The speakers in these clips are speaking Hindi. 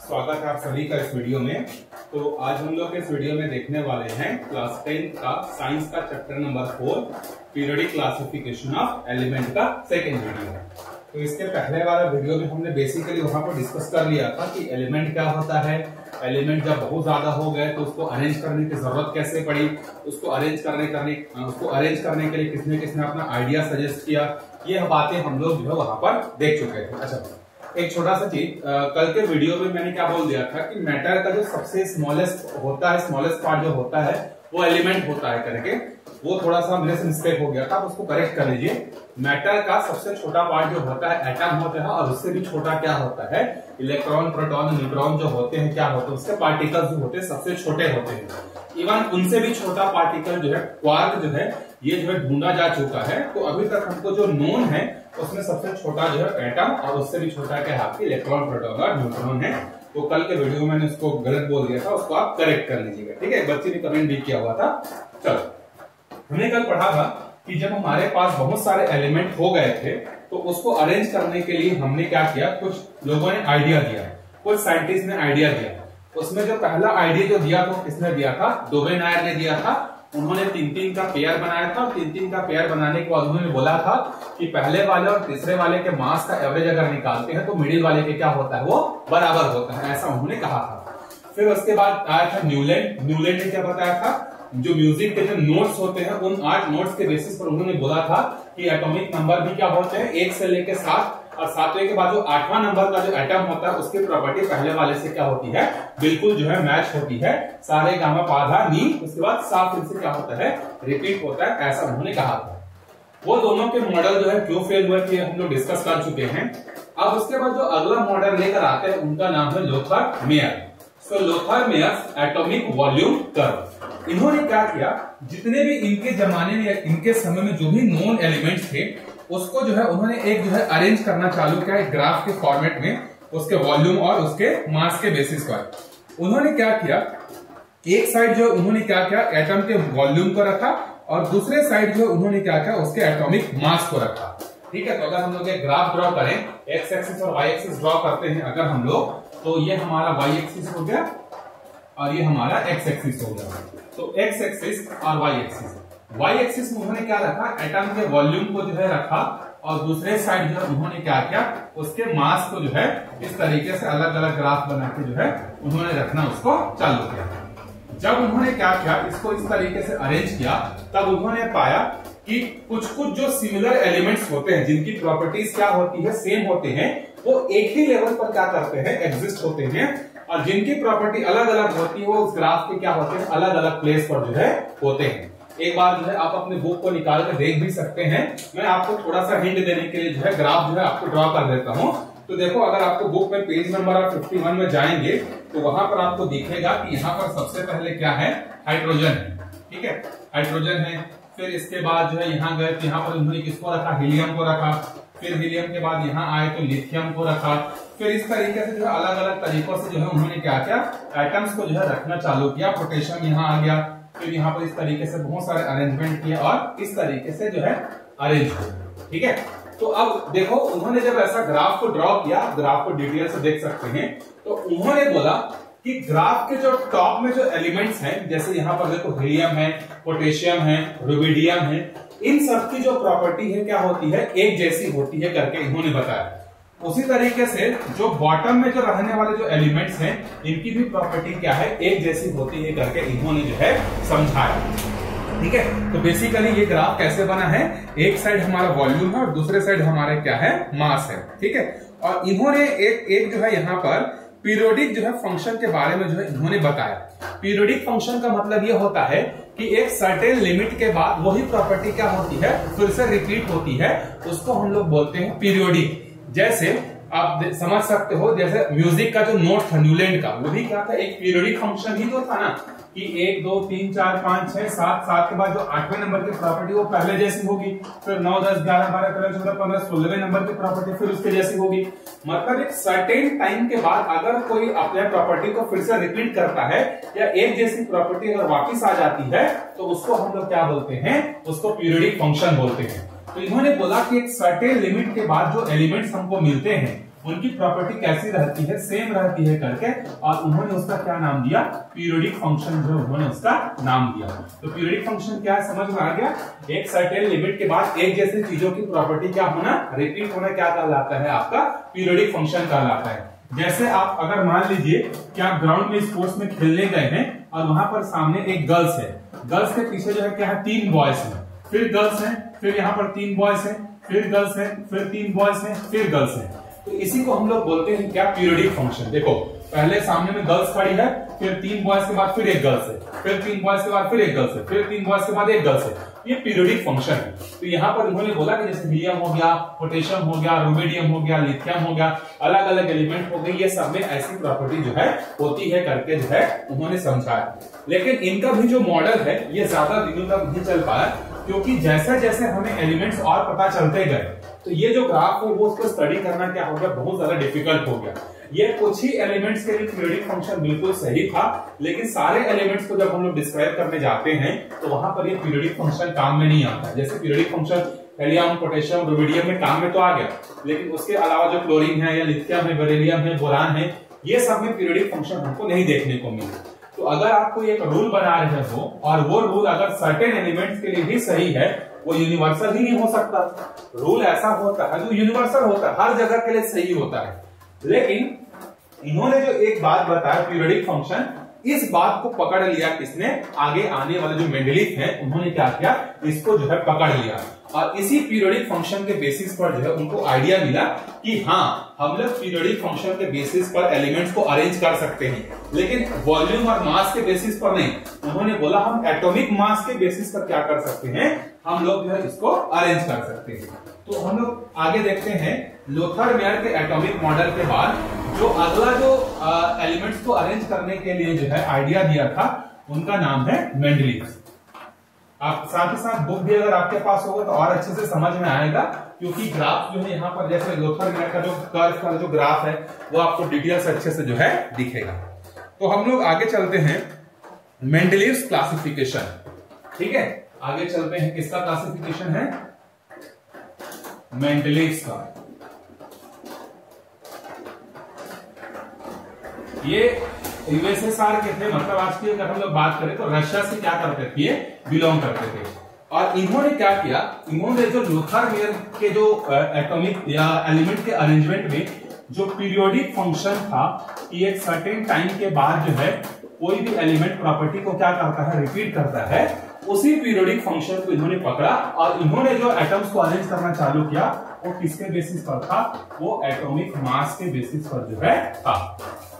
स्वागत है आप सभी का इस वीडियो में। तो आज हम लोग इस वीडियो में देखने वाले हैं क्लास 10 का साइंस का chapter number 4 periodic classification of element का सेकेंड वीडियो। तो इसके पहले वाला वीडियो में हमने बेसिकली वहां पर डिस्कस कर लिया था कि एलिमेंट क्या होता है, एलिमेंट जब बहुत ज्यादा हो गए तो उसको अरेंज करने की जरूरत कैसे पड़ी, उसको अरेंज करने के लिए किसने किसने अपना आइडिया सजेस्ट किया, ये बातें हम लोग जो है वहां पर देख चुके थे। अच्छा, एक छोटा सा चीज, कल के वीडियो में मैंने क्या बोल दिया था कि मैटर का जो सबसे स्मॉलेस्ट होता है, स्मॉलेस्ट पार्ट जो होता है वो एलिमेंट होता है करके, वो थोड़ा सा मेरे से मिस्टेक हो गया था, उसको करेक्ट कर लीजिए। मैटर का सबसे छोटा पार्ट जो होता है एटम होता है, और उससे भी छोटा क्या होता है इलेक्ट्रॉन, प्रोटॉन, न्यूट्रॉन जो होते हैं क्या होते हैं, उसके पार्टिकल्स जो होते हैं सबसे छोटे होते हैं। इवन उनसे भी छोटा पार्टिकल जो है क्वार्क जो है ये जो है ढूंढा जा चुका है। तो अभी तक हमको जो नोन है उसमें सबसे छोटा जो है एटम, और उससे भी छोटा क्या है आपकी इलेक्ट्रॉन, प्रोटॉन और न्यूट्रॉन है। तो कल के वीडियो में मैंने उसको गलत बोल दिया था, उसको आप करेक्ट कर लीजिएगा, ठीक है। बच्चे ने कमेंट भी किया हुआ था। चलो, हमने कल पढ़ा था कि जब हमारे पास बहुत सारे एलिमेंट हो गए थे तो उसको अरेंज करने के लिए हमने क्या किया, कुछ लोगों ने आइडिया दिया, कुछ साइंटिस्ट ने आइडिया दिया। उसमें जो पहला आइडिया जो दिया था किसने दिया था, डोवेनायर ने दिया था। उन्होंने 3-3 का पेयर बनाया था, और 3-3 का पेयर बनाने के बाद उन्होंने बोला था कि पहले वाले और तीसरे वाले के मास का एवरेज अगर निकालते हैं तो मिडिल वाले के क्या होता है वो बराबर होता है, ऐसा उन्होंने कहा था। फिर उसके बाद आया था न्यूलैंड। न्यूलैंड ने क्या बताया था, जो म्यूजिक के जो नोट्स होते हैं उन 8 नोट्स के बेसिस पर उन्होंने बोला था कि एटॉमिक नंबर भी क्या होते हैं 1 से लेकर 7, और 7वें के बाद जो 8वां नंबर का जो एटम होता है उसकी प्रॉपर्टी पहले वाले से क्या होती है, बिल्कुल जो है मैच होती है। सारे गामा पाधा नी, उसके बाद साफ फिर से क्या होता है रिपीट होता है, ऐसा उन्होंने कहा था। वो दोनों के मॉडल जो है क्यों फेल हुए थे हम लोग डिस्कस कर चुके हैं। अब उसके बाद जो अगला मॉडल लेकर आते हैं उनका नाम है लोथर-मेयर। सो लोथर-मेयर्स एटॉमिक वॉल्यूम कर्व। इन्होंने क्या किया, जितने भी इनके जमाने में, इनके समय में जो भी नोन एलिमेंट्स थे उसको जो है उन्होंने एक जो है अरेंज करना चालू किया एक ग्राफ के फॉर्मेट में, उसके वॉल्यूम और उसके मास के बेसिस पर। उन्होंने क्या किया, एक साइड जो उन्होंने क्या किया एटम के वॉल्यूम को रखा, और दूसरे साइड जो उन्होंने क्या किया उसके एटॉमिक मास को रखा, ठीक है। तो अगर हम लोग एक ग्राफ ड्रॉ करें, एक्स एक्सिस और वाई एक्सिस ड्रॉ करते हैं अगर हम लोग, तो ये हमारा वाई एक्सिस हो गया और ये हमारा एक्स एक्सिस हो गया। तो एक्स एक्सिस और वाई एक्सिस, वाई एक्सिस में उन्होंने क्या रखा, एटम के वॉल्यूम को जो है रखा, और दूसरे साइड जो उन्होंने क्या किया उसके मास को जो है इस तरीके से अलग अलग ग्राफ बना के जो है उन्होंने रखना उसको चालू किया। जब उन्होंने क्या किया, इसको इस तरीके से अरेंज किया, तब उन्होंने पाया कि कुछ कुछ जो सिमिलर एलिमेंट्स होते हैं जिनकी प्रॉपर्टीज क्या होती है सेम होते हैं, वो एक ही लेवल पर क्या करते हैं एग्जिस्ट होते हैं, और जिनकी प्रॉपर्टी अलग अलग होती है वो उस ग्राफ के क्या होते हैं अलग अलग प्लेस पर जो है होते हैं। एक बार जो है आप अपने बुक को निकाल कर देख भी सकते हैं। मैं आपको थोड़ा सा हिंट देने के लिए जो है ग्राफ जो है आपको ड्रॉ कर देता हूं। तो देखो, अगर आपको बुक में पेज नंबर 51 में जाएंगे तो वहां पर आपको दिखेगा कि यहाँ पर सबसे पहले क्या है, हाइड्रोजन है, ठीक है, हाइड्रोजन है। फिर इसके बाद जो है यहाँ गए तो यहाँ पर उन्होंने किसको रखा, हीलियम को रखा। फिर हीलियम के बाद यहाँ आए तो लिथियम को रखा। फिर इस तरीके से जो है अलग अलग तरीकों से जो है उन्होंने क्या किया, एटम्स को जो है रखना चालू किया। पोटेशियम यहाँ आ गया, फिर यहाँ पर इस तरीके से बहुत सारे अरेंजमेंट किए और इस तरीके से जो है अरेंज हुआ, ठीक है। तो अब देखो, उन्होंने जब ऐसा ग्राफ को ड्रॉ किया, ग्राफ को डिटेल से देख सकते हैं, तो उन्होंने बोला कि ग्राफ के जो टॉप में जो एलिमेंट्स हैं, जैसे यहाँ पर देखो हीलियम है, पोटेशियम है, रुबिडियम है, इन सब की जो प्रॉपर्टी है क्या होती है एक जैसी होती है करके इन्होंने बताया। उसी तरीके से जो बॉटम में जो रहने वाले जो एलिमेंट्स हैं इनकी भी प्रॉपर्टी क्या है एक जैसी होती है करके इन्होंने जो है समझाया, ठीक है। तो बेसिकली ये ग्राफ कैसे बना है, एक साइड हमारा वॉल्यूम है और दूसरे साइड हमारा क्या है मास है, ठीक है। और इन्होंने एक जो है यहाँ पर पीरियोडिक जो है फंक्शन के बारे में जो है इन्होंने बताया। पीरियोडिक फंक्शन का मतलब ये होता है कि एक सर्टेन लिमिट के बाद वही प्रॉपर्टी क्या होती है फिर से रिपीट होती है, उसको हम लोग बोलते हैं पीरियोडिक। जैसे आप समझ सकते हो, जैसे म्यूजिक का जो नोट था न्यूलैंड का, वो भी क्या था एक पीरियोडिक फंक्शन ही तो था ना, कि 1 2 3 4 5 6 7, 7 के बाद जो 8वें नंबर की प्रॉपर्टी वो पहले जैसी होगी, फिर 9 10 11 12 13 14 15 16वें नंबर की प्रॉपर्टी फिर उसके जैसी होगी। मतलब एक सर्टेन टाइम के बाद अगर कोई अपने प्रॉपर्टी को फिर से रिपीट करता है या एक जैसी प्रॉपर्टी अगर वापिस आ जाती है तो उसको हम लोग क्या बोलते हैं, उसको पीरियोडिक फंक्शन बोलते हैं। तो इन्होंने बोला कि एक सर्टेन लिमिट के बाद जो एलिमेंट्स हमको मिलते हैं उनकी प्रॉपर्टी कैसी रहती है, सेम रहती है करके, और उन्होंने उसका क्या नाम दिया, पीरियोडिक फंक्शन जो उन्होंने उसका नाम दिया। तो पीरियोडिक फंक्शन क्या है समझ में आ गया, एक सर्टेन लिमिट के बाद एक जैसी चीजों की प्रॉपर्टी क्या होना, रिपीट होना, क्या कहलाता है, आपका पीरियोडिक फंक्शन कहलाता है। जैसे आप अगर मान लीजिए कि आप ग्राउंड में स्पोर्ट्स में खेलने गए हैं और वहां पर सामने एक गर्ल्स है, गर्ल्स के पीछे जो है क्या है, 3 बॉयज हैं, फिर गर्ल्स हैं, फिर यहाँ पर 3 बॉयज हैं, फिर गर्ल्स हैं, फिर 3 बॉयज हैं, फिर गर्ल्स हैं। तो इसी को हम लोग बोलते हैं क्या, पीरियोडिक फंक्शन। देखो पहले सामने में गर्ल्स खड़ी है, फिर 3 बॉयज के बाद फिर एक गर्ल्स है, फिर 3 बॉयज के बाद फिर एक गर्ल्स है, फिर 3 बॉयज के बाद एक गर्ल्स है, ये पीरियोडिक फंक्शन है। तो यहाँ पर उन्होंने बोला कि जैसे हीलियम हो गया, पोटेशियम हो गया, रुबिडियम हो गया, लिथियम हो गया, अलग अलग एलिमेंट हो गए, ये सब में ऐसी प्रॉपर्टी जो है होती है करके जो है उन्होंने समझाया। लेकिन इनका भी जो मॉडल है ये ज्यादा दिनों तक नहीं चल पाया, क्योंकि जैसे जैसे हमें एलिमेंट्स और पता चलते गए तो ये जो ग्राफ है वो उसको स्टडी करना क्या हो गया, बहुत ज्यादा डिफिकल्ट हो गया। ये कुछ ही एलिमेंट्स के लिए पीरियोडिक फंक्शन बिल्कुल सही था, लेकिन सारे एलिमेंट्स को जब हम लोग डिस्क्राइब करने जाते हैं तो वहां पर ये पीरियोडिक फंक्शन काम में नहीं आता। जैसे periodic function helium, potassium, rubidium में काम में तो आ गया, लेकिन उसके अलावा जो क्लोरीन है या लिथियम है, बेरिलियम है, बोरान है, ये सब में पीरियोडिक फंक्शन हमको नहीं देखने को मिले। तो अगर आपको एक रूल बना रहे हो और वो रूल अगर सर्टेन एलिमेंट्स के लिए भी सही है, वो यूनिवर्सल ही नहीं हो सकता। रूल ऐसा होता है जो यूनिवर्सल होता है, हर जगह के लिए सही होता है। लेकिन इन्होंने जो एक बात बताया पीरियोडिक फंक्शन, इस बात को पकड़ लिया किसने, आगे आने वाले जो मेंडलीफ है उन्होंने क्या किया, इसको जो है पकड़ लिया, और इसी पीरियोडिक फंक्शन के बेसिस पर जो है उनको आइडिया मिला कि हाँ हम लोग पीरियोडिक फंक्शन के बेसिस पर एलिमेंट्स को अरेंज कर सकते हैं, लेकिन वॉल्यूम और मास के बेसिस पर नहीं। उन्होंने बोला हम एटॉमिक मास के बेसिस पर क्या कर सकते हैं, हम लोग जो है इसको अरेंज कर सकते हैं। तो हम लोग आगे देखते हैं, लोथर मेयर के एटॉमिक मॉडल के बाद जो अगला जो एलिमेंट्स को अरेंज करने के लिए जो है आइडिया दिया था, उनका नाम है मेंडलीफ। आप साथ ही साथ बुक भी अगर आपके पास होगा तो और अच्छे से समझ में आएगा, क्योंकि ग्राफ जो है यहाँ पर जैसे लोथर मेयर का जो कर्व का जो ग्राफ है वो आपको डिटेल्स अच्छे से जो है दिखेगा। तो हम लोग आगे चलते हैं, मेंडलीव्स क्लासिफिकेशन। ठीक है, आगे चलते हैं, किसका क्लासिफिकेशन है, मेंडलीव्स का। ये यूएसएसआर के थे, मतलब आज की अगर हम लोग बात करें तो रशिया से क्या करते थे, ये बिलोंग करते थे। और इन्होंने क्या किया, इन्होंने जो लोथर मेयर के जो एटॉमिक या एलिमेंट के अरेंजमेंट में जो पीरियोडिक फंक्शन था कि एक सर्टेन टाइम के बाद जो है कोई भी एलिमेंट प्रॉपर्टी को क्या करता है, रिपीट करता है, उसी पीरियोडिक फंक्शन को इन्होंने पकड़ा और इन्होंने जो एटम्स को अरेंज करना चालू किया वो किसके बेसिस पर था, वो एटॉमिक मास के बेसिस पर जो है था।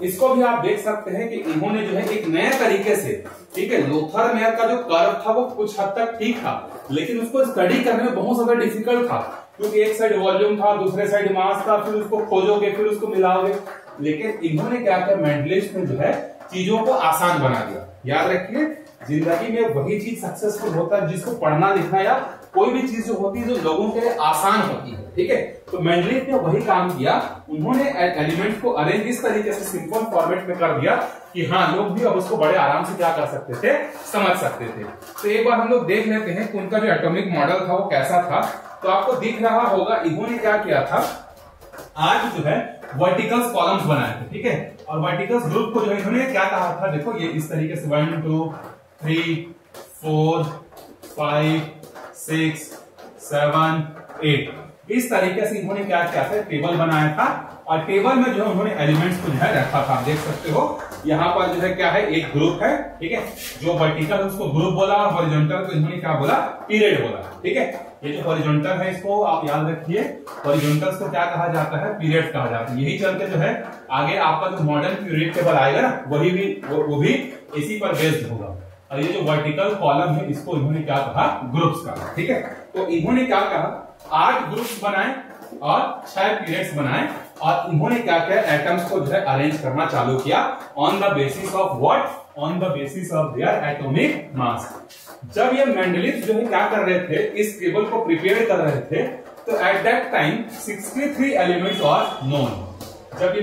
इसको भी आप देख सकते हैं कि इन्होंने जो है एक नए तरीके से, ठीक है, लोथर मेयर का जो कर्व था वो कुछ हद तक ठीक था, लेकिन उसको स्टडी करने में बहुत ज्यादा डिफिकल्ट था, क्योंकि एक साइड वॉल्यूम था, दूसरे साइड मास था, फिर उसको खोजोगे, फिर उसको मिलाओगे। लेकिन इन्होंने क्या किया, मेंडलीफ ने जो है चीजों को आसान बना दिया। याद रखिए, जिंदगी में वही चीज सक्सेसफुल होता है जिसको पढ़ना लिखना या कोई भी चीज जो होती है जो लोगों के लिए आसान होती है। ठीक है, तो मेंडलीफ ने वही काम किया, उन्होंने एलिमेंट्स को अरेंज इस तरीके से सिंपल फॉर्मेट में कर दिया कि हाँ लोग भी अब उसको बड़े आराम से क्या कर सकते थे, समझ सकते थे। तो एक बार हम लोग देख लेते हैं कि उनका जो एटॉमिक मॉडल था वो कैसा था। तो आपको दिख रहा होगा इन्होंने क्या किया था, आज जो है वर्टिकल्स कॉलम्स बनाए थे। ठीक है, और वर्टिकल्स ग्रुप को जो है इन्होंने क्या कहा था, देखो ये इस तरीके से 1 2 3 4 5 6 7 8 इस तरीके से इन्होंने क्या किया था, टेबल बनाया था, और टेबल में जो है उन्होंने एलिमेंट्स को जो है रखा था। आप देख सकते हो यहाँ पर जो है क्या है, एक ग्रुप है। ठीक है, जो वर्टिकल उसको ग्रुप बोला और हॉरिजॉन्टल को इन्होंने क्या बोला, पीरियड बोला। ठीक है, ये जो हॉरिजॉन्टल है इसको आप याद रखिए, हॉरिजॉन्टल्स को क्या कहा जाता है, पीरियड कहा जाता है। यही चलते जो है आगे आपका जो मॉडर्न पीरियड टेबल आएगा ना, वही भी वो भी इसी पर बेस्ड होगा। और ये जो वर्टिकल कॉलम है इसको इन्होंने क्या कहा, ग्रुप्स कहा। ठीक है, तो इन्होंने क्या कहा, 8 ग्रुप्स बनाए और 6 पीरियड्स बनाए, और इन्होंने क्या किया, एटम्स को जो है अरेंज करना चालू किया on the basis of what, on the basis of their atomic mass. जब ये मेंडलीफ जो है क्या कर रहे थे, इस टेबल को प्रिपेयर कर रहे थे, तो at that time 63 elements are known. जब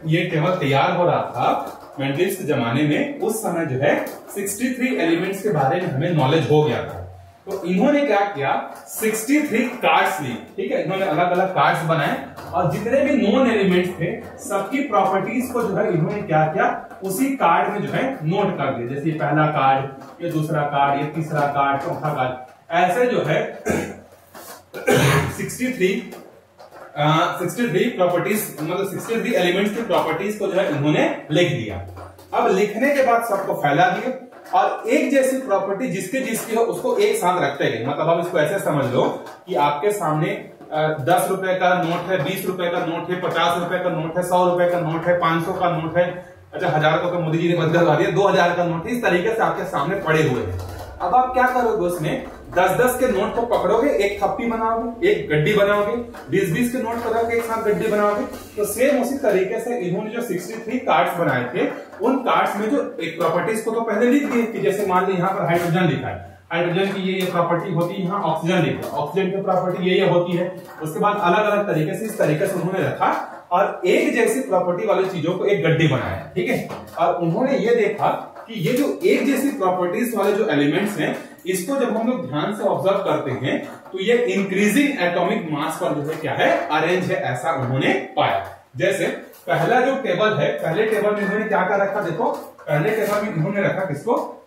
ये टेबल तैयार हो रहा था मेंडलीफ के जमाने में, उस समय जो है 63 एलिमेंट्स के बारे में हमें नॉलेज हो गया था। तो इन्होंने क्या किया, 63 कार्ड्स ली। ठीक है, इन्होंने अलग अलग कार्ड्स बनाए और जितने भी नॉन एलिमेंट्स थे सबकी प्रॉपर्टीज को जो है इन्होंने क्या किया, उसी कार्ड में जो है नोट कर दिया। जैसे पहला कार्ड, ये दूसरा कार्ड, ये तीसरा कार्ड, चौथा कार्ड, ऐसे जो है 63 प्रॉपर्टीज, मतलब 63 एलिमेंट्स की प्रॉपर्टीज को जो है इन्होंने लिख दिया। अब लिखने के बाद सबको फैला दिया और एक जैसी प्रॉपर्टी जिसकी हो उसको एक साथ रखते गए। मतलब आप इसको ऐसे समझ लो कि आपके सामने 10 रुपए का नोट है, 20 रुपए का नोट है, 50 रुपए का नोट है, 100 रुपए का नोट है, 500 का नोट है, अच्छा 1000 का तो मोदी जी ने बंद करवा दिया, 2000 का नोट है, इस तरीके से आपके सामने पड़े हुए हैं। अब आप क्या करोगे, उसमें 10-10 के नोट को पकड़ोगे, एक थप्पी बनाओगे, एक गड्डी बनाओगे, 20-20 के नोट पकड़ोगे, एक साथ गड्डी बनाओगे। तो सेम उसी तरीके से इन्होंने जो 63 कार्ड्स बनाए थे, उन कार्ड्स में जो एक प्रॉपर्टीज को तो पहले लिख दिए कि जैसे मान ली यहाँ पर हाइड्रोजन लिखा है, हाइड्रोजन की ये प्रॉपर्टी होती है, यहाँ ऑक्सीजन लिखा है, ऑक्सीजन की प्रॉपर्टी ये होती है। उसके बाद अलग अलग तरीके से इस तरीके से उन्होंने रखा और एक जैसी प्रॉपर्टी वाली चीजों को एक गड्डी बनाया, ठीक है। और उन्होंने ये देखा कि ये जो एक जैसी प्रॉपर्टीज वाले जो एलिमेंट्स हैं, इसको जब हम लोग ध्यान से ऑब्जर्व करते हैं तो ये इंक्रीजिंग एटॉमिक मास पर जो है क्या है, अरेंज है, ऐसा उन्होंने पाया। जैसे पहला जो टेबल है, पहले टेबल में इन्होंने क्या क्या रखा, देखो पहले टेबल में इन्होंने रखा किसको,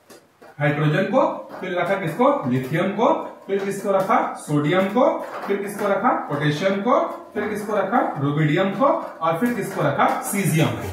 हाइड्रोजन को, फिर रखा किसको, लिथियम को, फिर किसको रखा, सोडियम को, फिर किसको रखा, पोटेशियम को, फिर किसको रखा, रुबिडियम को, और फिर किसको रखा, सीजियम को।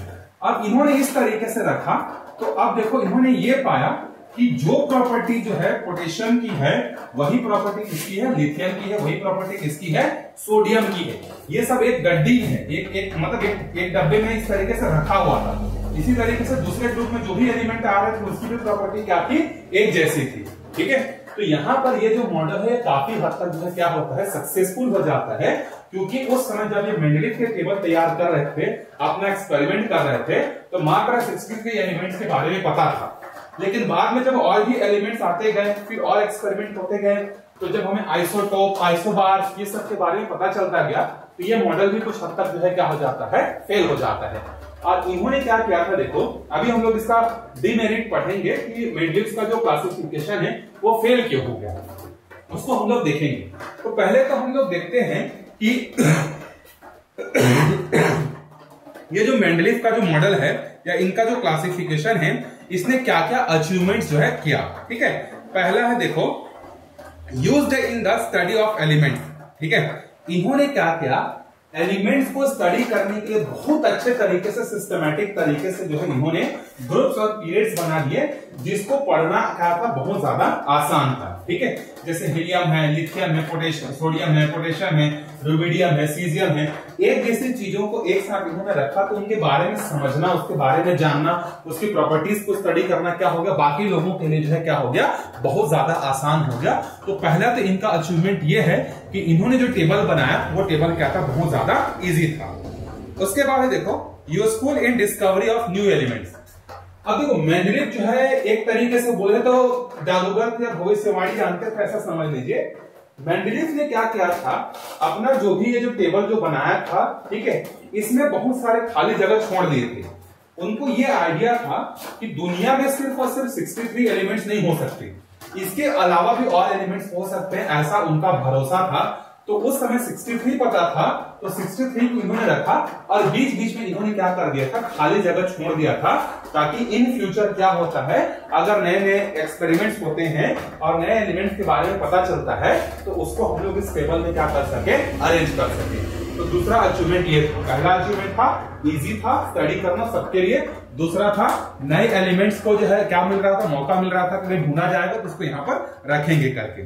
अब इन्होंने इस तरीके से रखा तो अब देखो इन्होंने ये पाया कि जो प्रॉपर्टी जो है पोटेशियम की है वही प्रॉपर्टी किसकी है, लिथियम की है, वही प्रॉपर्टी किसकी है, सोडियम की है। ये सब एक गड्डी है, एक मतलब एक डब्बे में इस तरीके से रखा हुआ था। इसी तरीके से दूसरे ग्रुप में जो भी एलिमेंट आ रहे थे उसकी भी प्रॉपर्टी क्या थी, एक जैसी थी, ठीक है। तो यहाँ पर ये जो मॉडल है काफी हद तक जो है क्या होता है, सक्सेसफुल हो जाता है, क्योंकि उस समय जब ये मेंडलीव के टेबल तैयार कर रहे थे, अपना एक्सपेरिमेंट कर रहे थे, तो मात्र 63 एलिमेंट्स के बारे में पता था। लेकिन बाद में जब और भी एलिमेंट्स आते गए, फिर और एक्सपेरिमेंट होते गए, तो जब हमें आइसोटोप, आइसोबार ये सब के बारे में पता चलता गया, तो ये मॉडल भी कुछ हद तक जो है क्या हो जाता है, फेल हो जाता है। और इन्होंने क्या किया था, देखो अभी हम लोग इसका डिमेरिट पढ़ेंगे कि मेंडलीव का जो क्लासिफिकेशन है वो फेल क्यों हो गया, उसको हम लोग देखेंगे। तो पहले तो हम लोग देखते हैं कि ये जो मेंडलीव का जो मॉडल है या इनका जो क्लासिफिकेशन है, इसने क्या क्या अचीवमेंट्स जो है किया, ठीक है। पहला है देखो, used in the study of elements, ठीक है। इन्होंने क्या किया, एलिमेंट्स को स्टडी करने के लिए बहुत अच्छे तरीके से, सिस्टमैटिक तरीके से जो है इन्होंने ग्रुप्स और पीरियड्स बना दिए, जिसको पढ़ना क्या था, बहुत ज्यादा आसान था, ठीक है। जैसे हीलियम है, लिथियम है, पोटेशियम, सोडियम है, पोटेशियम है, रुबिडियम है, सीजियम है, एक जैसी चीजों को एक साथ इन्होंने रखा, तो उनके बारे में समझना, उसके बारे में जानना, उसकी प्रॉपर्टीज को स्टडी करना क्या हो गया, बाकी लोगों के लिए जो है क्या हो गया, बहुत ज्यादा आसान हो गया। तो पहला तो इनका अचीवमेंट ये है कि इन्होंने जो टेबल बनाया वो टेबल क्या था, बहुत ज्यादा इजी था। उसके बाद देखो, useful in discovery of new elements. अब देखो मेंडलीव जो है एक तरीके से बोले तो जादूगर या भविष्यवाणी जानते थे, ऐसा समझ लीजिए। मेंडलीव ने क्या किया था, अपना जो भी ये जो टेबल जो बनाया था, ठीक है, इसमें बहुत सारे खाली जगह छोड़ दिए थे। उनको ये आइडिया था कि दुनिया में सिर्फ और सिर्फ 63 एलिमेंट्स नहीं हो सकते, इसके अलावा भी और एलिमेंट्स हो सकते हैं, ऐसा उनका भरोसा था। तो उस समय 63 पता था, तो 63 को इन्होंने रखा और बीच बीच में इन्होंने क्या कर दिया था, खाली जगह छोड़ दिया था, ताकि इन फ्यूचर क्या होता है, अगर नए नए एक्सपेरिमेंट्स होते हैं और नए एलिमेंट्स के बारे में पता चलता है, तो उसको हम लोग इस टेबल में क्या कर सके, अरेंज कर सके। तो दूसरा अचीवमेंट ये था, पहला अचीवमेंट था इजी था स्टडी करना सबके लिए, दूसरा था नए एलिमेंट्स को जो है क्या मिल रहा था, मौका मिल रहा था कि ढूंढा जाएगा तो उसको यहाँ पर रखेंगे करके।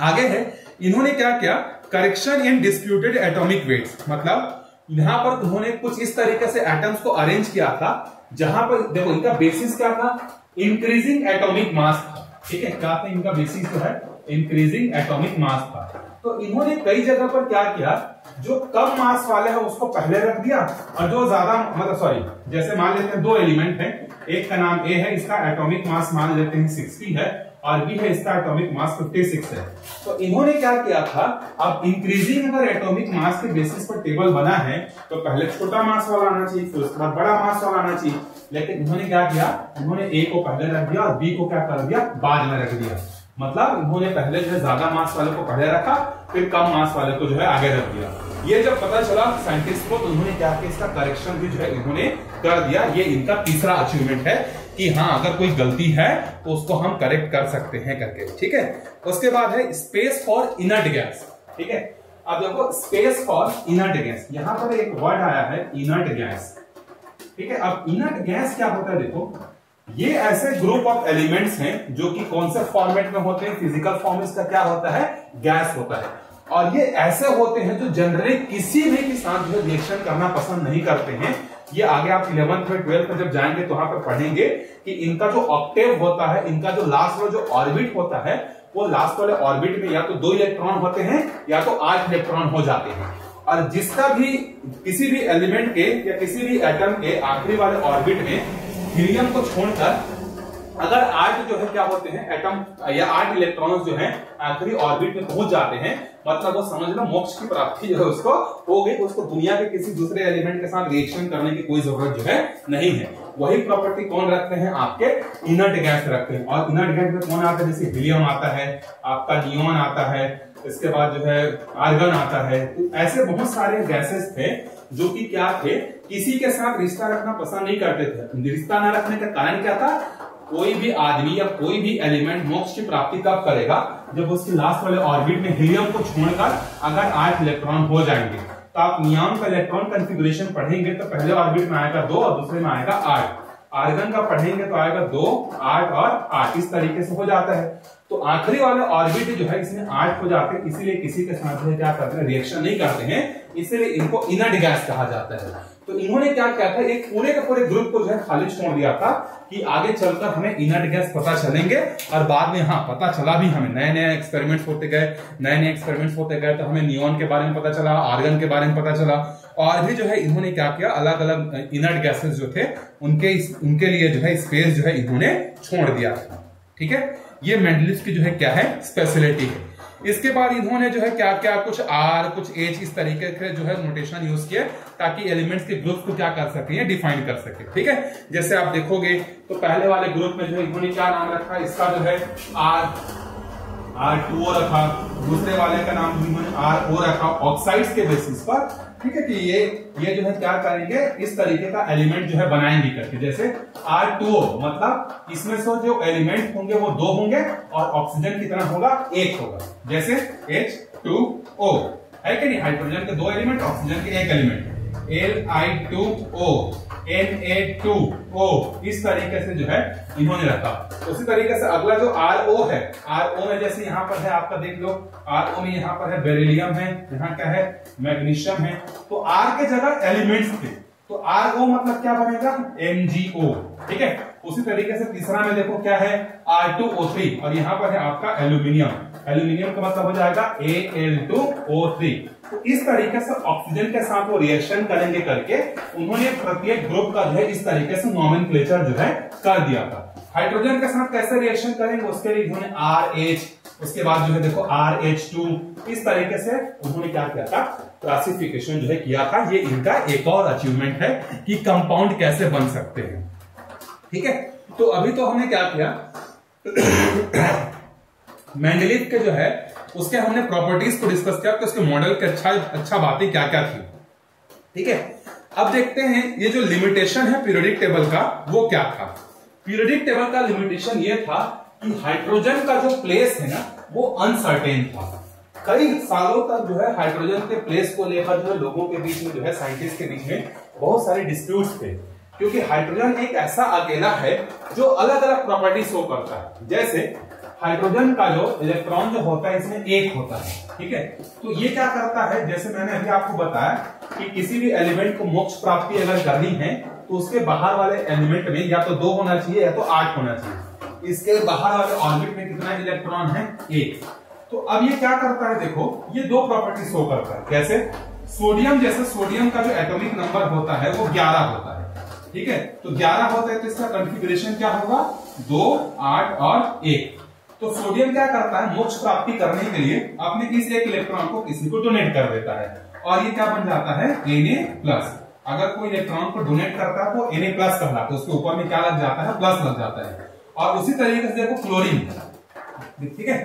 आगे है, इन्होंने क्या किया, correction in disputed atomic weights, मतलब यहां पर उन्होंने कुछ इस तरीके से एटम्स को अरेंज किया था, जहां पर देखो इनका बेसिस क्या था, इंक्रीजिंग एटॉमिक मास था, ठीक है। क्या था इनका बेसिस जो है, इंक्रीजिंग एटॉमिक मास था। तो इन्होंने कई जगह पर क्या किया, जो कम मास वाले हैं उसको पहले रख दिया, और जो ज्यादा मतलब सॉरी, जैसे मान लेते हैं दो एलिमेंट है, एक का नाम ए है, इसका एटॉमिक मास मान लेते हैं 60 है, और बी है, इसका एटॉमिक मास 56 है। तो इन्होंने क्या किया था, अब इंक्रीजिंग अगर एटॉमिक मास के बेसिस पर टेबल बना है, तो पहले छोटा मास वाला आना चाहिए, फिर उसके बाद बड़ा मास वाला आना चाहिए। लेकिन इन्होंने क्या किया, इन्होंने ए को पहले रख दिया और बी को क्या कर दिया, बाद में रख दिया। मतलब इन्होंने पहले जो है ज्यादा मास वाले को पहले रखा, फिर कम मास वाले को जो है आगे रख दिया। ये जब पता चला साइंटिस्ट को तो उन्होंने क्या किया, इसका करेक्शन भी जो है इन्होंने कर दिया। ये इनका तीसरा अचीवमेंट है कि हाँ अगर कोई गलती है तो उसको हम करेक्ट कर सकते हैं करके। ठीक है, उसके बाद है स्पेस फॉर इनर्ट गैस। ठीक है, अब देखो स्पेस फॉर इनर्ट गैस, यहां पर एक वर्ड आया है इनर्ट गैस। ठीक है, अब इनर्ट गैस क्या होता है, देखो ये ऐसे ग्रुप ऑफ एलिमेंट्स हैं जो कि कौन से फॉर्मेट में होते हैं, फिजिकल फॉर्म इसका क्या होता है, गैस होता है। और ये ऐसे होते हैं जो जनरली किसी भी के साथ जो रिएक्शन करना पसंद नहीं करते हैं। ये आगे आप 11th में 12th में जब जाएंगे तो वहां पर पढ़ेंगे कि इनका जो ऑक्टेव होता है, इनका जो लास्ट वाला जो ऑर्बिट होता है, वो लास्ट वाले ऑर्बिट में या तो 2 इलेक्ट्रॉन होते हैं या तो 8 इलेक्ट्रॉन हो जाते हैं। और जिसका भी किसी भी एलिमेंट के या किसी भी एटम के आखिरी वाले ऑर्बिट में हीलियम को छोड़कर अगर 8 जो है क्या होते हैं एटम या 8 इलेक्ट्रॉन्स जो हैं आखिरी ऑर्बिट में पहुंच जाते हैं, मतलब वो समझ लो मोक्ष की प्राप्ति जो है उसको हो गई, तो उसको दुनिया के किसी दूसरे एलिमेंट के साथ रिएक्शन करने की कोई जरूरत जो है नहीं है। वही प्रॉपर्टी कौन रखते हैं, आपके इनर्ट गैस रखते हैं। और इनर्ट गैस में कौन आता है, जैसे हीलियम आता है, आपका नियॉन आता है, इसके बाद जो है आर्गन आता है। तो ऐसे बहुत सारे गैसेस थे जो कि क्या थे, किसी के साथ रिश्ता रखना पसंद नहीं करते थे। रिश्ता न रखने का कारण क्या था, कोई भी आदमी या कोई भी एलिमेंट मोक्ष की प्राप्ति तब करेगा जब उसके लास्ट वाले ऑर्बिट में हीलियम को छोड़कर अगर 8 इलेक्ट्रॉन हो जाएंगे। तो आप नियॉन का इलेक्ट्रॉन कॉन्फ़िगरेशन पढ़ेंगे तो पहले ऑर्बिट में आएगा 2 और दूसरे में आएगा 8। आर्गन का पढ़ेंगे तो आएगा 2, 8 और 8, इस तरीके से हो जाता है। तो आखिरी वाले ऑर्बिट जो है इसमें 8 हो जाते हैं, इसीलिए किसी के साथ क्या करते हैं, रिएक्शन नहीं करते हैं, इसीलिए इनको इनर्ट गैस कहा जाता है। तो इन्होंने क्या किया था, एक पूरे के पूरे ग्रुप को जो है खाली छोड़ दिया था कि आगे चलकर हमें इनर्ट गैस पता चलेंगे। और बाद में हाँ पता चला भी, हमें नए नए एक्सपेरिमेंट्स होते गए, तो हमें नियॉन के बारे में पता चला, आर्गन के बारे में पता चला। और भी जो है इन्होंने क्या किया, अलग अलग इनर्ट गैसेस जो थे उनके लिए जो है स्पेस जो है इन्होंने छोड़ दिया था। ठीक है, ये मेंडलिस्ट की जो है क्या है, स्पेशलिटी है। इसके बाद इन्होंने जो है क्या क्या कुछ आर कुछ एच इस तरीके के जो है नोटेशन यूज किए ताकि एलिमेंट्स के ग्रुप को क्या कर सके, डिफाइन कर सके। ठीक है, जैसे आप देखोगे तो पहले वाले ग्रुप में जो है इन्होंने क्या नाम रखा, इसका जो है R2O रखा, दूसरे वाले का नाम इन्होंने RO रखा ऑक्साइड्स के बेसिस पर। ठीक है, कि ये जो है क्या करेंगे, इस तरीके का एलिमेंट जो है बनाएंगे करके। जैसे R2O मतलब इसमें से जो एलिमेंट होंगे वो 2 होंगे और ऑक्सीजन कितना होगा, 1 होगा। जैसे H2O है कि नहीं, हाइड्रोजन के 2 एलिमेंट, ऑक्सीजन के 1 एलिमेंट। Li2O, Na2O, इस तरीके से जो है इन्होंने रखा। उसी तरीके से अगला जो RO है, RO में जैसे यहाँ पर है आपका देख लो, RO में यहाँ पर है बेरिलियम है, यहाँ क्या है, मैग्नीशियम है। तो R के जगह एलिमेंट्स थे, तो RO मतलब क्या बनेगा, MgO। ठीक है, उसी तरीके से तीसरा में देखो क्या है, R2O3 और यहाँ पर है आपका एल्यूमिनियम। एल्यूमिनियम का मतलब हो जाएगा Al2O3। तो इस तरीके से ऑक्सीजन के साथ वो रिएक्शन करेंगे करके उन्होंने प्रत्येक ग्रुप का जो है इस तरीके से नोमेनक्लेचर जो है कर दिया था। हाइड्रोजन के साथ कैसे रिएक्शन करेंगे उसके लिए इन्होंने RH, उसके बाद जो है देखो RH2, इस तरीके से उन्होंने क्या किया था, क्लासिफिकेशन जो है किया था। ये इनका एक और अचीवमेंट है कि कंपाउंड कैसे बन सकते हैं। ठीक है, तो अभी तो हमने क्या किया, मेंडलीव के जो है उसके हमने प्रॉपर्टीज को डिस्कस किया, तो उसके मॉडल के अच्छा बातें क्या क्या थी। ठीक है, अब देखते हैं ये जो लिमिटेशन है पीरियोडिक टेबल का वो क्या था। पीरियोडिक टेबल का लिमिटेशन ये था कि हाइड्रोजन का जो प्लेस है ना वो अनसर्टेन था। कई सालों तक जो है हाइड्रोजन के प्लेस को लेकर जो है लोगों के बीच में जो है साइंटिस्ट के बीच में बहुत सारे डिस्प्यूट्स थे, क्योंकि हाइड्रोजन एक ऐसा अकेला है जो अलग अलग प्रॉपर्टी शो करता है। जैसे हाइड्रोजन का जो इलेक्ट्रॉन जो होता है इसमें 1 होता है। ठीक है, तो ये क्या करता है, जैसे मैंने अभी आपको बताया कि किसी भी एलिमेंट को मोक्ष प्राप्ति अगर करनी है तो उसके बाहर वाले एलिमेंट में या तो 2 होना चाहिए या तो 8 होना चाहिए। इसके बाहर वाले ऑर्बिट में कितना इलेक्ट्रॉन है, 1। तो अब ये क्या करता है, देखो ये 2 प्रॉपर्टी शो करता है। कैसे, सोडियम, जैसे सोडियम का जो एटॉमिक नंबर होता है वो 11 होता है। ठीक है, तो 11 होता है तो इसका कॉन्फ़िगरेशन क्या होगा, 2, 8 और 1। तो सोडियम क्या करता है, मोक्ष प्राप्ति करने के लिए अपने इस 1 इलेक्ट्रॉन को किसी को डोनेट कर देता है और ये क्या बन जाता है, Na+। अगर कोई इलेक्ट्रॉन को डोनेट करता है तो Na+ कहलाता है, उसके ऊपर में क्या लग जाता है, प्लस लग जाता है। और उसी तरीके से देखो क्लोरीन, ठीक है,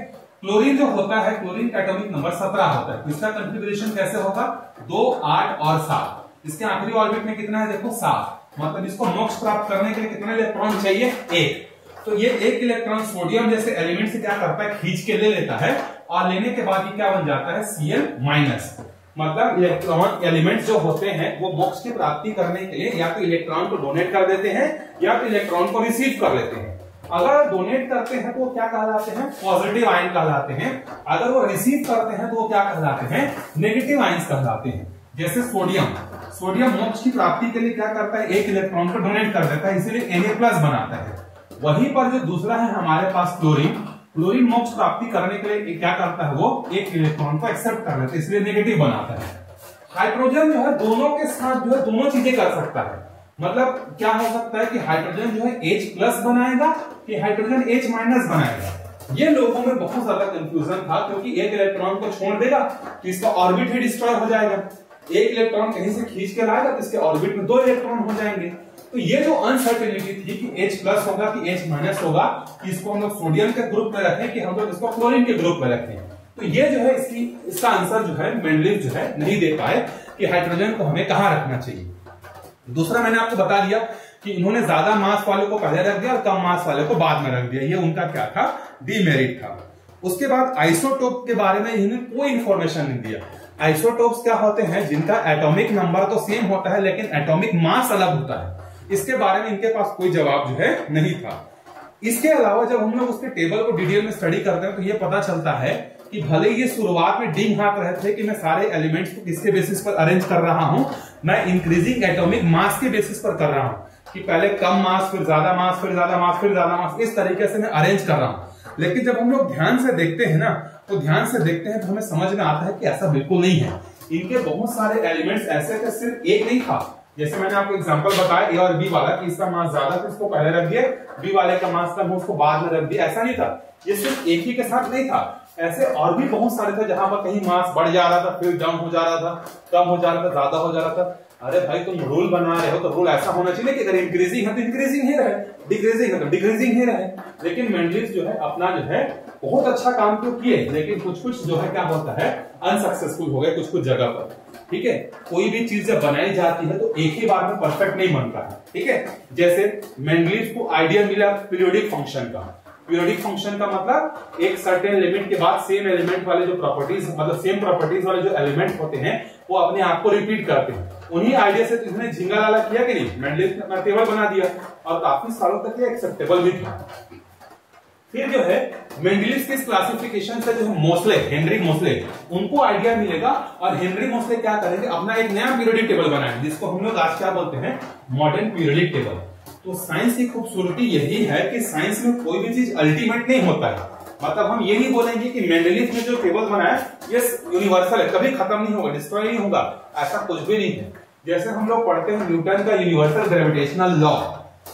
क्लोरीन जो होता है, क्लोरीन का एटॉमिक नंबर 17 होता है। इसका कॉन्फ़िगरेशन कैसे होगा? 2, 8 और 7। इसके आखिरी ऑर्बिट में कितना है? देखो 7। मतलब इसको मोक्ष प्राप्त करने के लिए कितने इलेक्ट्रॉन चाहिए? 1। तो ये 1 इलेक्ट्रॉन सोडियम जैसे एलिमेंट से क्या करता है? खींच के ले लेता है और लेने के बाद ये क्या बन जाता है? Cl-। मतलब इलेक्ट्रॉन एलिमेंट्स जो होते हैं वो मोक्ष की प्राप्ति करने के लिए या तो इलेक्ट्रॉन को डोनेट कर देते हैं या तो इलेक्ट्रॉन को रिसीव कर लेते हैं। अगर डोनेट करते हैं तो वो क्या कहलाते हैं? पॉजिटिव आयन कहलाते हैं। अगर वो रिसीव करते हैं तो वो क्या कहलाते हैं? नेगेटिव आयंस कहलाते हैं। जैसे सोडियम मोक्ष की प्राप्ति के लिए क्या करता है? 1 इलेक्ट्रॉन को डोनेट कर देता है, इसीलिए Na+ बनाता है। वहीं पर जो दूसरा है हमारे पास क्लोरीन मोक्ष प्राप्ति करने के लिए क्या करता है? वो 1 इलेक्ट्रॉन को एक्सेप्ट कर लेता है, इसलिए नेगेटिव बनाता है। हाइड्रोजन जो है दोनों के साथ जो है दोनों चीजें कर सकता है। मतलब क्या हो सकता है कि हाइड्रोजन जो है H+ बनाएगा कि हाइड्रोजन H- बनाएगा। ये लोगों में बहुत ज्यादा कंफ्यूजन था, क्योंकि 1 इलेक्ट्रॉन को छोड़ देगा तो इसका ऑर्बिट ही डिस्ट्रॉय हो जाएगा। 1 इलेक्ट्रॉन कहीं से खींच के लाएगा तो इसके ऑर्बिट में 2 इलेक्ट्रॉन हो जाएंगे। तो ये जो अनसर्टेनिटी थी कि H+ होगा कि H- होगा, कि इसको हम लोग सोडियम के ग्रुप में रखें कि हम लोग इसको क्लोरीन के ग्रुप में रखें, तो ये जो है इसका आंसर जो है मेंडलीव जो है नहीं दे पाए कि हाइड्रोजन को हमें कहां रखना चाहिए। दूसरा मैंने आपको बता दिया कि इन्होंने ज्यादा मास वाले को पहले रख दिया और कम मास वाले को बाद में रख दिया। ये उनका क्या था? डीमेरिट था। उसके बाद आइसोटोप के बारे में इन्होंने कोई इंफॉर्मेशन नहीं दिया। आइसोटोप्स क्या होते हैं? जिनका एटॉमिक नंबर तो सेम होता है लेकिन एटॉमिक मास अलग होता है। इसके बारे में इनके पास कोई जवाब जो है नहीं था। इसके अलावा जब हम लोग उसके टेबल को डिटेल में स्टडी करते हैं तो ये पता चलता है कि भले ये शुरुआत में डिंग हाथ रहे थे कि मैं सारे एलिमेंट्स को किसके बेसिस पर अरेंज कर रहा हूं, मैं इंक्रीजिंग एटॉमिक मास के बेसिस पर कर रहा हूं, कि पहले कम मास फिर ज्यादा मास फिर ज्यादा मास फिर ज्यादा मास, इस तरीके से मैं अरेंज कर रहा हूं। लेकिन जब हम लोग ध्यान से देखते हैं ना, तो ध्यान से देखते हैं तो हमें समझ में आता है कि ऐसा बिल्कुल नहीं है। इनके बहुत सारे एलिमेंट्स ऐसे थे, सिर्फ एक नहीं था। जैसे मैंने आपको एग्जांपल बताया ए और बी वाला कि इसका मास ज्यादा था इसको पहले रख दिया, बी वाले का मास कम उसको बाद में रख दिया, ऐसा नहीं था। ये सिर्फ एक ही के साथ नहीं था, ऐसे और भी बहुत सारे थे जहां पर कहीं मास बढ़ जा रहा था, फिर डाउन हो जा रहा था, कम हो जा रहा था, ज्यादा हो जा रहा था। अरे भाई तुम रूल बना रहे हो तो रूल ऐसा होना चाहिए कि अगर इंक्रीजिंग है तो इंक्रीजिंग ही रहे, डिक्रीजिंग है तो डिक्रीजिंग ही रहे। लेकिन मेंडलीव जो है अपना जो है बहुत अच्छा काम तो किए, लेकिन कुछ कुछ जो है क्या होता है अनसक्सेसफुल हो गए कुछ कुछ जगह पर। ठीक है, कोई भी चीज जब बनाई जाती है तो एक ही बार में परफेक्ट नहीं बनता है। ठीक है, जैसे मेंडलीव को आइडिया मिला पीरियोडिक फंक्शन का। पीरियोडिक फंक्शन का मतलब एक सर्टेन लिमिट के बाद सेम एलिमेंट वाले जो प्रॉपर्टीज, मतलब सेम प्रॉपर्टीज वाले जो एलिमेंट होते हैं वो अपने आप को रिपीट करते हैं। उन्हीं आइडिया से इसने झिंगा लाला किया कि नहीं, मेंडलीव ने अपना टेबल बना दिया और काफी सालों तक ये एक्सेप्टेबल भी था। फिर जो है मेंडलीव के क्लासिफिकेशन से जो है मोस्ले, हेनरी मोस्ले, उनको आइडिया मिलेगा और हेनरी मोस्ले क्या करेंगे, अपना एक नया पीरियोडिक टेबल बनाएंगे जिसको हम लोग आज क्या बोलते हैं, मॉडर्न पीरियोडिक टेबल। तो साइंस की खूबसूरती यही है कि साइंस में कोई भी चीज अल्टीमेट नहीं होता है। मतलब हम ये नहीं बोलेंगे कि मेंडलीव ने जो टेबल बनाया ये यूनिवर्सल है, कभी खत्म नहीं होगा, डिस्ट्रॉय नहीं होगा, ऐसा कुछ भी नहीं है। जैसे हम लोग पढ़ते हैं न्यूटन का यूनिवर्सल ग्रेविटेशनल लॉ,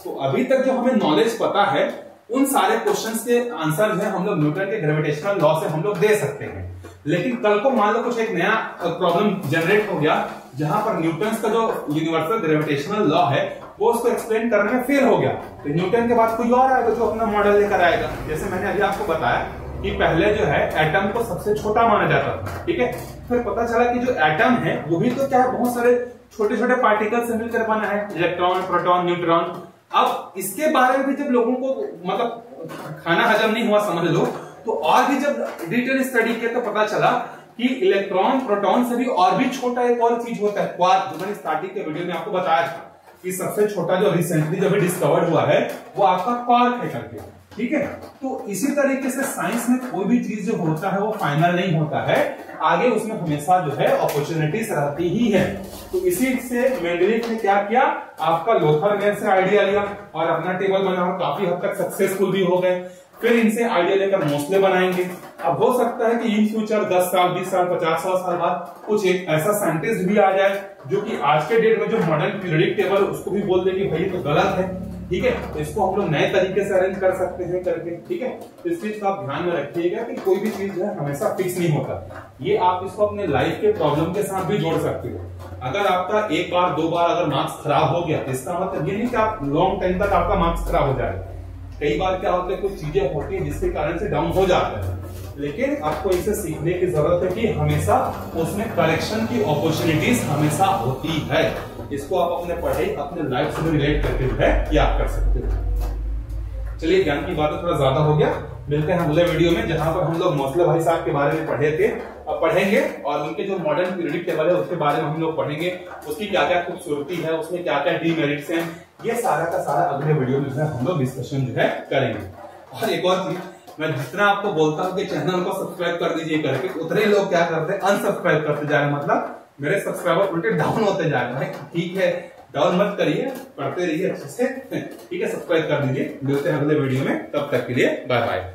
तो अभी तक जो हमें नॉलेज पता है उन सारे क्वेश्चंस के आंसर जो है हम लोग न्यूटन के ग्रेविटेशनल लॉ से हम लोग दे सकते हैं। लेकिन कल को मान लो कुछ एक नया प्रॉब्लम जनरेट हो गया जहां पर न्यूटन का जो यूनिवर्सल ग्रेविटेशनल लॉ है वो उसको एक्सप्लेन करने में फेल हो गया, तो न्यूटन के बाद कोई और आएगा जो अपना मॉडल लेकर आएगा। जैसे मैंने अभी आपको बताया कि पहले जो है एटम को सबसे छोटा माना जाता था। ठीक है, फिर पता चला कि जो एटम है वो भी तो क्या है, बहुत सारे छोटे छोटे पार्टिकल से मिलकर बना है, इलेक्ट्रॉन, प्रोटॉन, न्यूट्रॉन। अब इसके बारे में भी जब लोगों को मतलब खाना हजम नहीं हुआ समझ लो, तो और भी जब डिटेल स्टडी किया तो पता चला कि इलेक्ट्रॉन प्रोटॉन से भी और भी छोटा एक और चीज होता है, क्वार्क, जो मैंने स्टार्टिंग के वीडियो में आपको बताया था कि सबसे छोटा जो रिसेंटली जो भी डिस्कवर्ड हुआ है वो आपका क्वार्क है करके। ठीक है, तो इसी तरीके से साइंस में कोई भी चीज जो होता है वो फाइनल नहीं होता है, आगे उसमें हमेशा जो है अपॉर्चुनिटीज रहती ही है। तो इसी से मेंडलीव ने क्या किया, आपका लोथर मैन से आइडिया लिया और अपना टेबल बना, काफी हद तक सक्सेसफुल भी हो गए। फिर इनसे आइडिया लेकर मोस्ले बनाएंगे। अब हो सकता है कि इन फ्यूचर 10 साल 20 साल 50 साल बाद कुछ एक ऐसा साइंटिस्ट भी आ जाए जो कि आज के डेट में जो मॉडर्न पीरियोडिक टेबल उसको भी बोल दे कि भाई तो गलत है। ठीक है, तो इसको हम लोग नए तरीके से अरेंज कर सकते हैं करके। ठीक है, तो इस चीज का आप ध्यान में रखिएगा कि कोई भी चीज जो है हमेशा फिक्स नहीं होता। ये आप इसको अपने लाइफ के प्रॉब्लम के साथ भी जोड़ सकते हो। अगर आपका एक बार दो बार अगर मार्क्स खराब हो गया, इसका मतलब ये नहीं कि आप लॉन्ग टाइम तक आपका मार्क्स खराब हो जाएगा। कई बार क्या होता है, कुछ चीजें होती है जिसके कारण से डाउन हो जाता है, लेकिन आपको इसे सीखने की जरूरत है कि हमेशा उसमें करेक्शन की अपॉर्चुनिटीज हमेशा होती है। इसको आप अपने पढ़ाई अपने लाइफ से रिलेट करके जो है याद कर सकते हो। चलिए, ज्ञान की बातें थोड़ा ज्यादा हो गया, मिलते हैं अगले वीडियो में जहां पर हम लोग मौसले भाई साहब के बारे में पढ़े थे, अब पढ़ेंगे और उनके जो मॉडर्न पीरियडिक टेबल है उसके बारे में हम लोग पढ़ेंगे, उसकी क्या क्या खूबसूरती है, उसमें क्या क्या डीमेरिट्स हैं, ये सारा का सारा अगले वीडियो में हम लोग डिस्कशन जो है करेंगे। और एक और चीज, मैं जितना आपको बोलता हूँ कि चैनल को सब्सक्राइब कर दीजिए करके, उतने लोग क्या करते हैं, अनसब्सक्राइब करते जा रहे हैं, मतलब मेरे सब्सक्राइबर उल्टे डाउन होते जा रहे हैं। ठीक है, डाउन मत करिए, पढ़ते रहिए अच्छे से। ठीक है, सब्सक्राइब कर दीजिए। मिलते हैं अगले वीडियो में, तब तक के लिए बाय बाय।